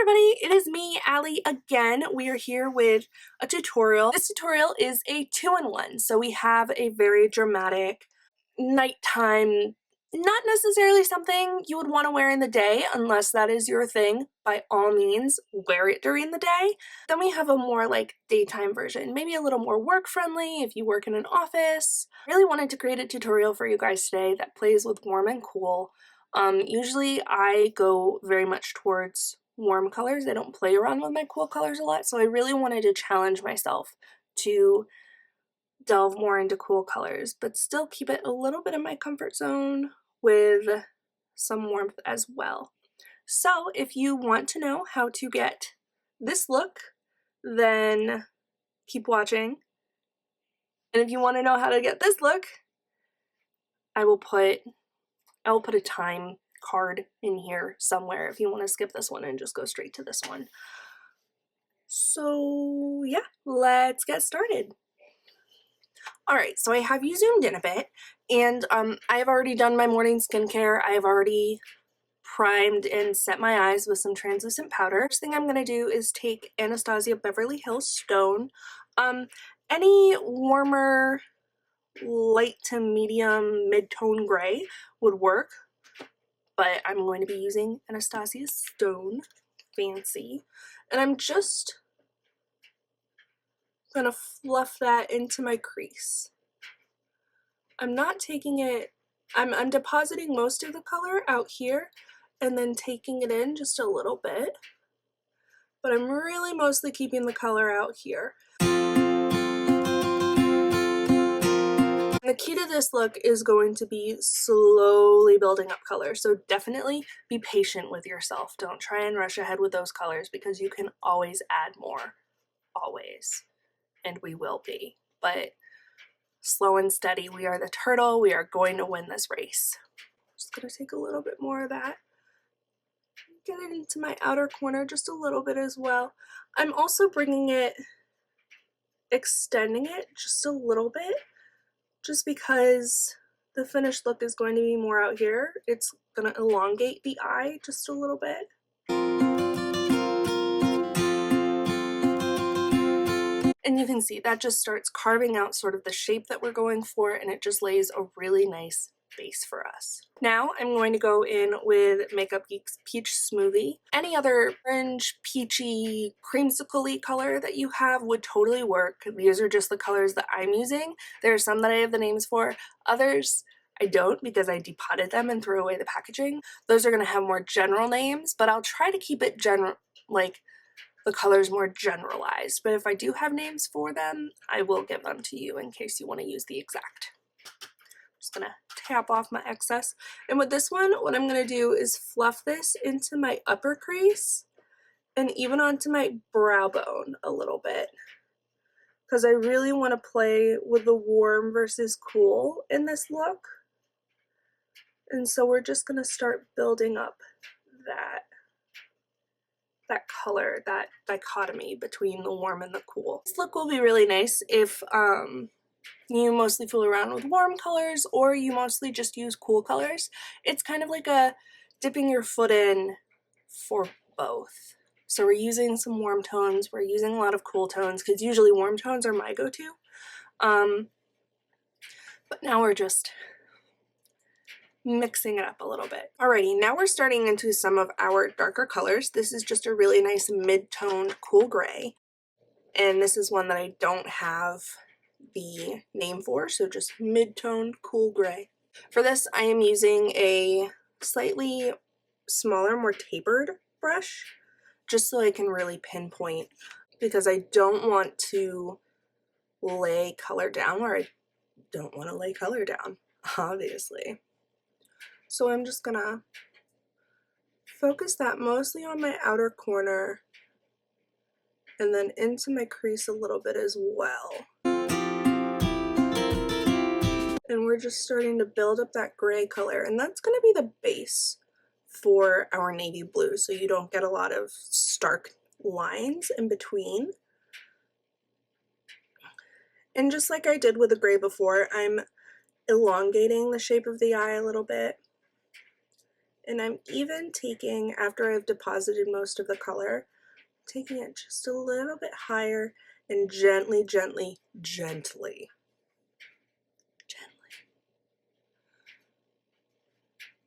everybody, it is me, Allie, again. We are here with a tutorial. This tutorial is a 2-in-1, so we have a very dramatic nighttime, not necessarily something you would want to wear in the day unless that is your thing. By all means, wear it during the day. Then we have a more like daytime version, maybe a little more work friendly if you work in an office. I really wanted to create a tutorial for you guys today that plays with warm and cool. Usually I go very much towards warm colors. I don't play around with my cool colors a lot, so I really wanted to challenge myself to delve more into cool colors, but still keep it a little bit in my comfort zone with some warmth as well. So if you want to know how to get this look, then keep watching. And if you want to know how to get this look, I will put a time card in here somewhere if you want to skip this one and just go straight to this one. So yeah, let's get started. Alright, so I have you zoomed in a bit, and I have already done my morning skincare. I have already primed and set my eyes with some translucent powder. First thing I'm going to do is take Anastasia Beverly Hills Stone. Any warmer light to medium mid-tone gray would work, but I'm going to be using Anastasia Stone Fancy, and I'm just gonna fluff that into my crease. I'm not taking it, I'm depositing most of the color out here and then taking it in just a little bit, but I'm really mostly keeping the color out here. The key to this look is going to be slowly building up color, so definitely be patient with yourself. Don't try and rush ahead with those colors because you can always add more, always, and we will be. But slow and steady, we are the turtle, we are going to win this race. Just gonna take a little bit more of that, get it into my outer corner just a little bit as well. I'm also extending it just a little bit, just because the finished look is going to be more out here. It's going to elongate the eye just a little bit. And you can see that just starts carving out sort of the shape that we're going for, and it just lays a really nice base for us. Now I'm going to go in with Makeup Geek's Peach Smoothie. Any other orange, peachy, creamsicle-y color that you have would totally work. These are just the colors that I'm using. There are some that I have the names for, others I don't because I depotted them and threw away the packaging. Those are going to have more general names, but I'll try to keep it general, like the colors more generalized. But if I do have names for them, I will give them to you in case you want to use the exact. Just gonna tap off my excess, and with this one what I'm gonna do is fluff this into my upper crease and even onto my brow bone a little bit, because I really want to play with the warm versus cool in this look. And so we're just gonna start building up that color, that dichotomy between the warm and the cool. This look will be really nice if you mostly fool around with warm colors or you mostly just use cool colors. It's kind of like a dipping your foot in for both. So we're using some warm tones, we're using a lot of cool tones, because usually warm tones are my go-to. But now we're just mixing it up a little bit. Alrighty, now we're starting into some of our darker colors. This is just a really nice mid-tone cool gray, and this is one that I don't have the name for, so just mid-tone cool gray. For this I am using a slightly smaller, more tapered brush, just so I can really pinpoint, because I don't want to lay color down where I don't want to lay color down, obviously. So I'm just gonna focus that mostly on my outer corner and then into my crease a little bit as well. And we're just starting to build up that gray color, and that's going to be the base for our navy blue, so you don't get a lot of stark lines in between. And just like I did with the gray before, I'm elongating the shape of the eye a little bit And I'm even taking, after I've deposited most of the color, taking it just a little bit higher and gently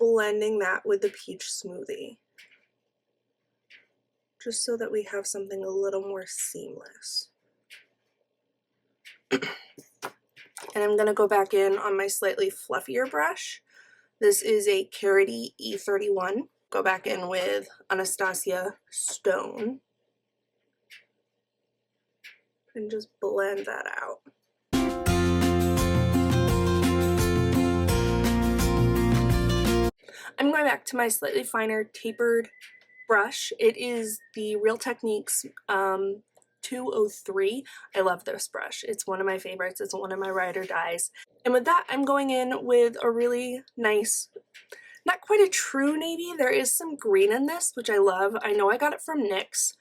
blending that with the peach smoothie, just so that we have something a little more seamless. And I'm going to go back in on my slightly fluffier brush. This is a Carity E31. Go back in with Anastasia Stone and just blend that out. I'm going back to my slightly finer tapered brush. It is the Real Techniques 203. I love this brush. It's one of my favorites. It's one of my ride or dies. And with that, I'm going in with a really nice, not quite a true navy. There is some green in this, which I love. I know I got it from NYX,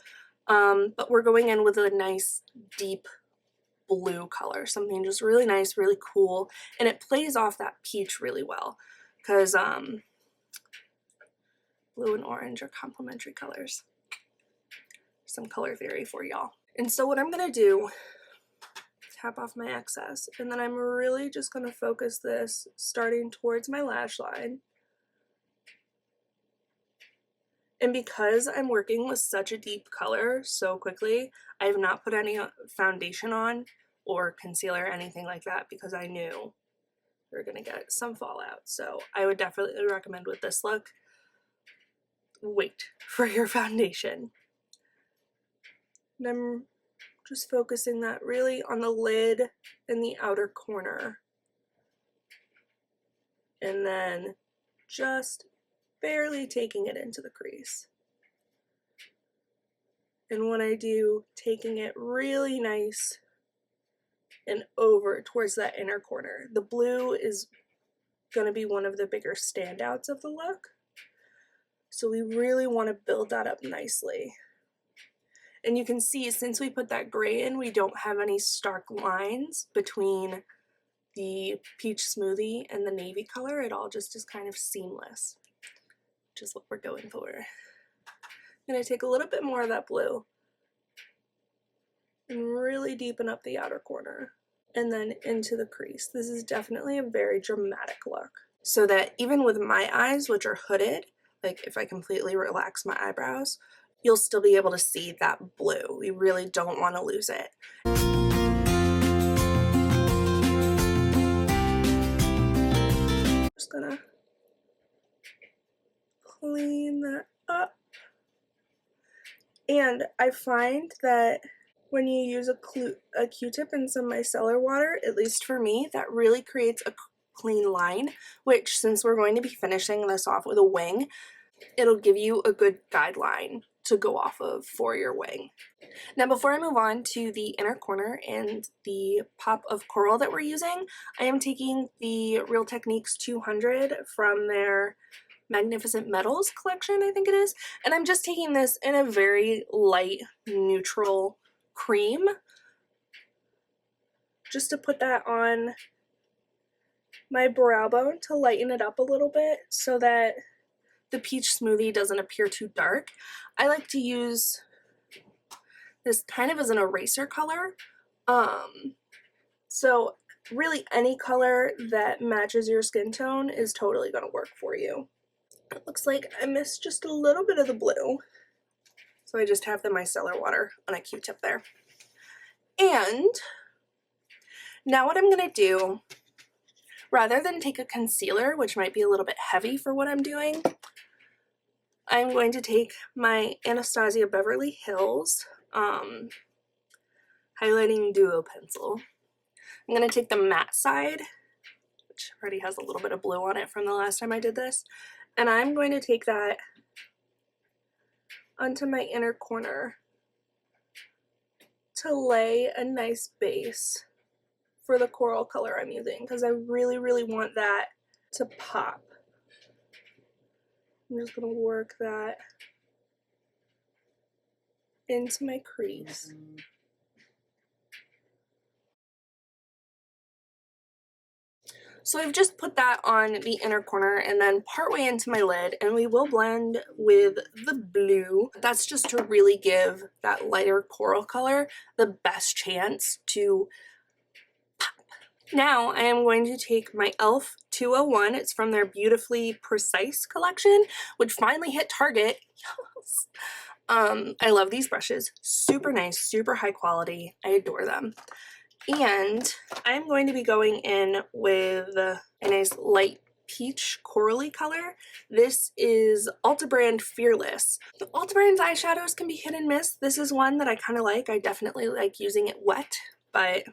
but we're going in with a nice deep blue color, something just really nice, really cool, and it plays off that peach really well, because blue and orange are complementary colors. Some color theory for y'all. And so what I'm gonna do, tap off my excess, and then I'm really just gonna focus this starting towards my lash line. And because I'm working with such a deep color so quickly, I have not put any foundation on or concealer or anything like that, because I knew we were gonna get some fallout. So I would definitely recommend with this look, wait for your foundation. And I'm just focusing that really on the lid and the outer corner. And then just barely taking it into the crease. And when I do, taking it really nice and over towards that inner corner. The blue is going to be one of the bigger standouts of the look. So we really want to build that up nicely. And you can see, since we put that gray in, we don't have any stark lines between the peach smoothie and the navy color. It all just is kind of seamless, which is what we're going for. I'm going to take a little bit more of that blue and really deepen up the outer corner and then into the crease. This is definitely a very dramatic look, so that even with my eyes, which are hooded, like if I completely relax my eyebrows, you'll still be able to see that blue. We really don't want to lose it. Just gonna clean that up. And I find that when you use a Q-tip and some micellar water, at least for me, that really creates a clean line, which, since we're going to be finishing this off with a wing, it'll give you a good guideline to go off of for your wing. Now, before I move on to the inner corner and the pop of coral that we're using, I am taking the Real Techniques 200 from their Magnificent Metals collection, I think it is, and I'm just taking this in a very light, neutral cream, just to put that on my brow bone to lighten it up a little bit so that the peach smoothie doesn't appear too dark. I like to use this kind of as an eraser color. So really any color that matches your skin tone is totally going to work for you. It looks like I missed just a little bit of the blue, so I just have the micellar water on a Q-tip there. And now what I'm going to do, rather than take a concealer, which might be a little bit heavy for what I'm doing, I'm going to take my Anastasia Beverly Hills highlighting duo pencil. I'm going to take the matte side, which already has a little bit of blue on it from the last time I did this, and I'm going to take that onto my inner corner to lay a nice base for the coral color I'm using, because I really, really want that to pop. I'm just going to work that into my crease. So I've just put that on the inner corner and then partway into my lid, and we will blend with the blue. That's just to really give that lighter coral color the best chance to pop. Now I am going to take my e.l.f. 201. It's from their Beautifully Precise collection, which finally hit Target. Yes. I love these brushes. Super nice, super high quality. I adore them. And I'm going to be going in with a nice light peach corally color. This is ULTA brand Fearless. The ULTA brand's eyeshadows can be hit and miss. This is one that I kind of like. I definitely like using it wet, but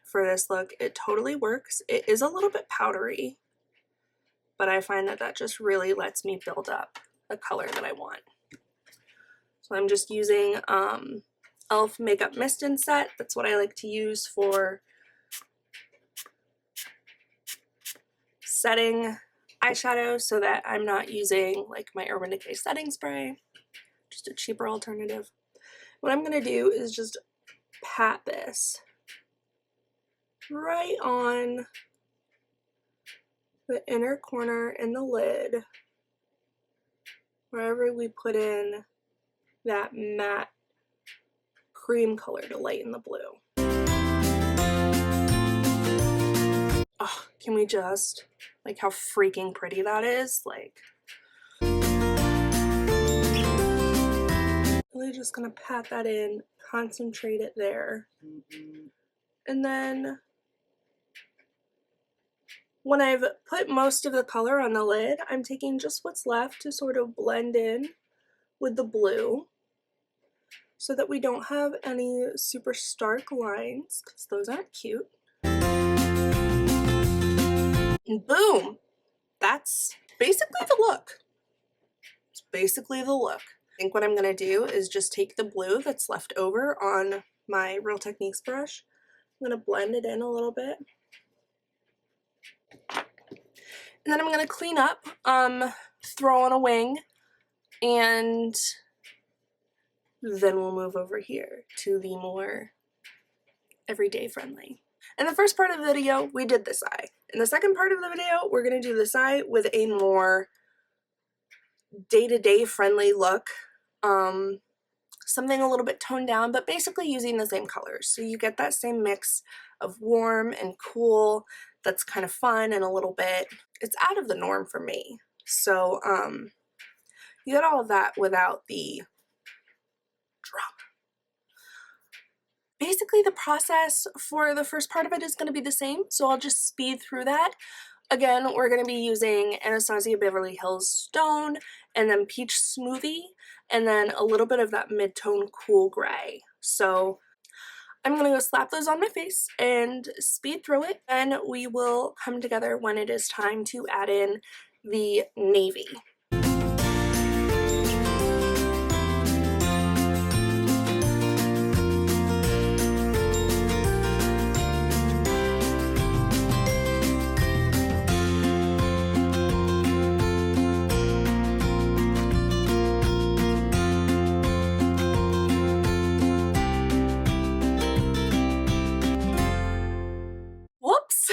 for this look, it totally works. It is a little bit powdery, but I find that that just really lets me build up the color that I want. So I'm just using e.l.f. Makeup Mist and Set. That's what I like to use for setting eyeshadow, so that I'm not using like my Urban Decay setting spray, just a cheaper alternative. What I'm going to do is just pat this right on the inner corner in the lid, wherever we put in that matte cream color to lighten the blue. Oh, can we just, like, how freaking pretty that is? Like, really just gonna pat that in, concentrate it there. And then when I've put most of the color on the lid, I'm taking just what's left to sort of blend in with the blue, so that we don't have any super stark lines, because those aren't cute. And boom! That's basically the look. It's basically the look. I think what I'm going to do is just take the blue that's left over on my Real Techniques brush. I'm going to blend it in a little bit. And then I'm going to clean up, throw on a wing, and then we'll move over here to the more everyday friendly. In the first part of the video, we did this eye. In the second part of the video, we're going to do this eye with a more day-to-day friendly look. Something a little bit toned down, but basically using the same colors. So you get that same mix of warm and cool that's kind of fun and a little bit, it's out of the norm for me. So you get all of that without the drama. Basically the process for the first part of it is going to be the same, so I'll just speed through that. Again, we're going to be using Anastasia Beverly Hills Stone, and then Peach Smoothie, and then a little bit of that mid-tone cool gray. So I'm going to go slap those on my face and speed through it, and we will come together when it is time to add in the navy. Whoops!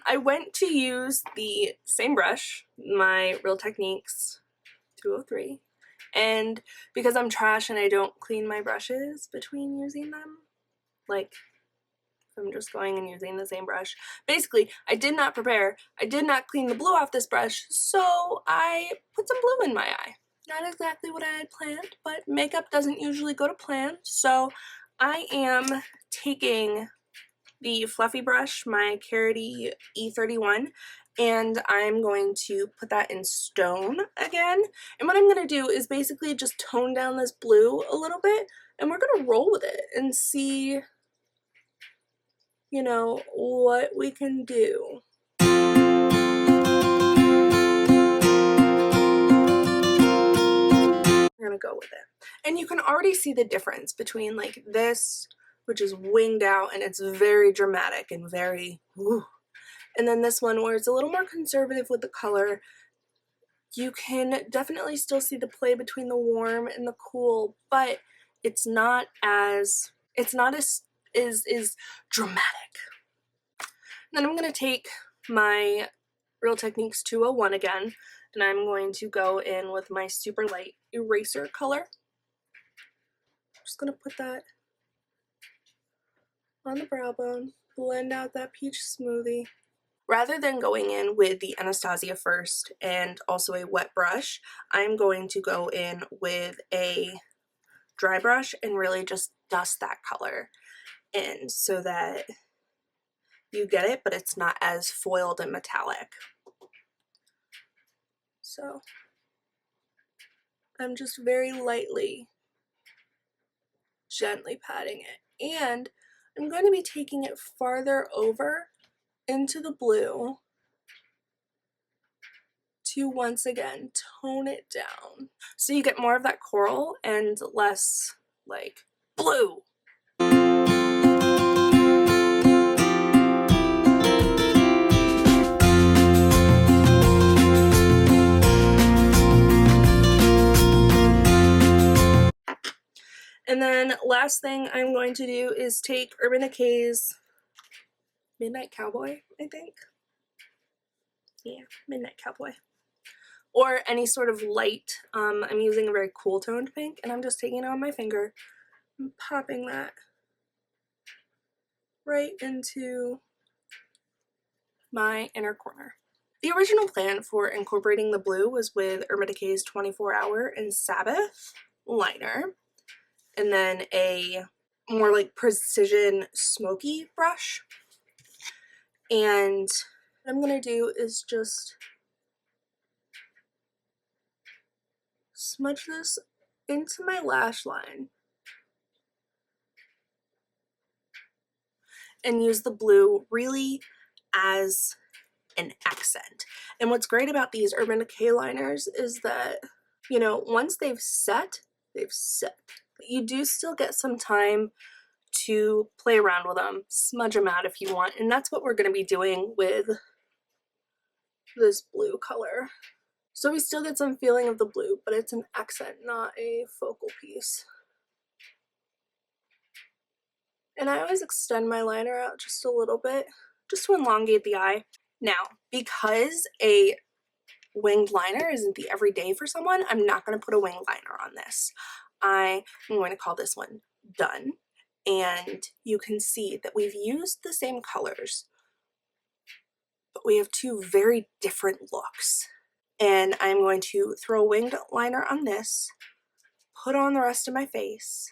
I went to use the same brush, my Real Techniques 203, and because I'm trash and I don't clean my brushes between using them, like, I'm just going and using the same brush. Basically, I did not prepare, I did not clean the blue off this brush, so I put some blue in my eye. Not exactly what I had planned, but makeup doesn't usually go to plan, so I am taking the fluffy brush, my Carity E31, and I'm going to put that in Stone again. And what I'm going to do is basically just tone down this blue a little bit, and we're going to roll with it and see, you know, what we can do. We're going to go with it. And you can already see the difference between like this, which is winged out and it's very dramatic and very woo. And then this one where it's a little more conservative with the color. You can definitely still see the play between the warm and the cool, but it's not as dramatic. Then I'm going to take my Real Techniques 201 again, and I'm going to go in with my super light eraser color. I'm just going to put that on the brow bone, blend out that peach smoothie. Rather than going in with the Anastasia first and also a wet brush, I'm going to go in with a dry brush and really just dust that color in so that you get it, but it's not as foiled and metallic. So I'm just very lightly, gently patting it. And I'm going to be taking it farther over into the blue to once again tone it down. So you get more of that coral and less like blue. And then last thing I'm going to do is take Urban Decay's Midnight Cowboy, I think. Yeah, Midnight Cowboy. Or any sort of light. I'm using a very cool toned pink, and I'm just taking it on my finger and popping that right into my inner corner. The original plan for incorporating the blue was with Urban Decay's 24-Hour and Sabbath liner, and then a more like precision smoky brush. And what I'm going to do is just smudge this into my lash line and use the blue really as an accent. And what's great about these Urban Decay liners is that, you know, once they've set, they've set. But you do still get some time to play around with them, smudge them out if you want, and that's what we're going to be doing with this blue color. So we still get some feeling of the blue, but it's an accent, not a focal piece. And I always extend my liner out just a little bit, just to elongate the eye. Now, because a winged liner isn't the everyday for someone, I'm not going to put a winged liner on this. I am going to call this one Done. And you can see that we've used the same colors, but we have two very different looks. And I'm going to throw a winged liner on this, put on the rest of my face,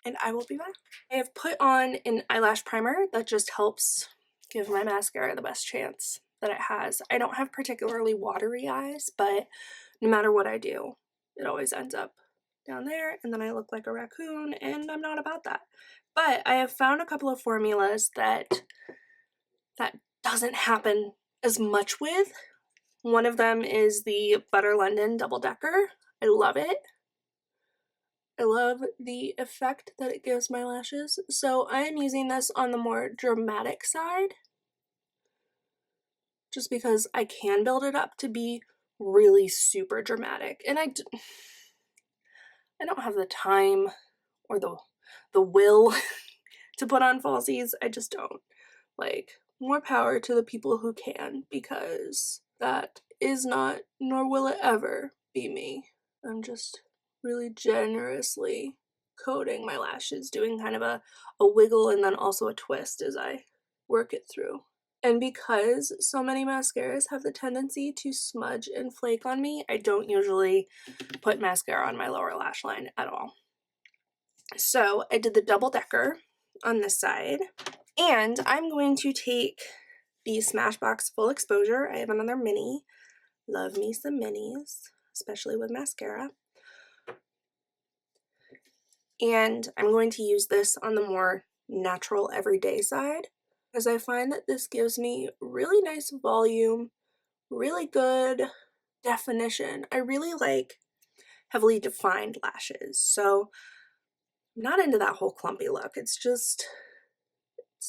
and I will be back. I have put on an eyelash primer that just helps give my mascara the best chance that it has. I don't have particularly watery eyes, but no matter what I do, it always ends up down there, and then I look like a raccoon, and I'm not about that. But I have found a couple of formulas that doesn't happen as much with. One of them is the Butter London Double Decker. I love it. I love the effect that it gives my lashes. So I am using this on the more dramatic side, just because I can build it up to be really super dramatic. And I don't have the time or the will to put on falsies. I just don't. Like, more power to the people who can, because that is not, nor will it ever be me. I'm just really generously coating my lashes, doing kind of a wiggle and then also a twist as I work it through. And because so many mascaras have the tendency to smudge and flake on me, I don't usually put mascara on my lower lash line at all. So I did the double decker on this side, and I'm going to take the Smashbox Full Exposure. I have another mini. Love me some minis, especially with mascara. And I'm going to use this on the more natural everyday side, because I find that this gives me really nice volume, really good definition. I really like heavily defined lashes, so I'm not into that whole clumpy look. It's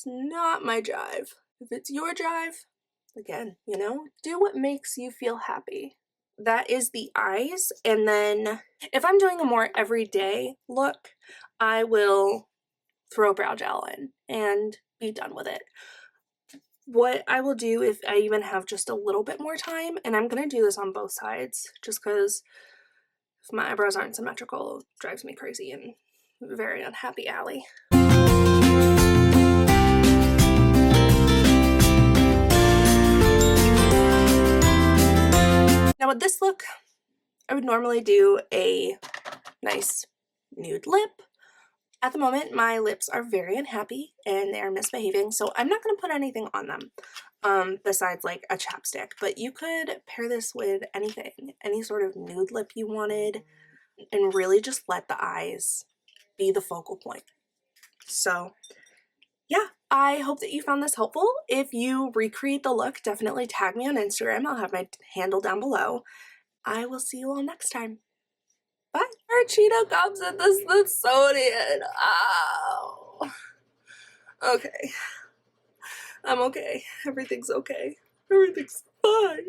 not my jive. If it's your jive, again, you know, do what makes you feel happy. That is the eyes, and then if I'm doing a more everyday look, I will throw brow gel in and be done with it. what I will do if I even have just a little bit more time, and I'm gonna do this on both sides just because if my eyebrows aren't symmetrical, it drives me crazy and very unhappy Allie. Now with this look, I would normally do a nice nude lip. At the moment, my lips are very unhappy and they are misbehaving, so I'm not going to put anything on them besides like a chapstick, but you could pair this with anything, any sort of nude lip you wanted, and really just let the eyes be the focal point. So yeah, I hope that you found this helpful. If you recreate the look, definitely tag me on Instagram. I'll have my handle down below. I will see you all next time. Bye. Our Cheeto comes in the Smithsonian. Ow. Okay. I'm okay. Everything's okay. Everything's fine.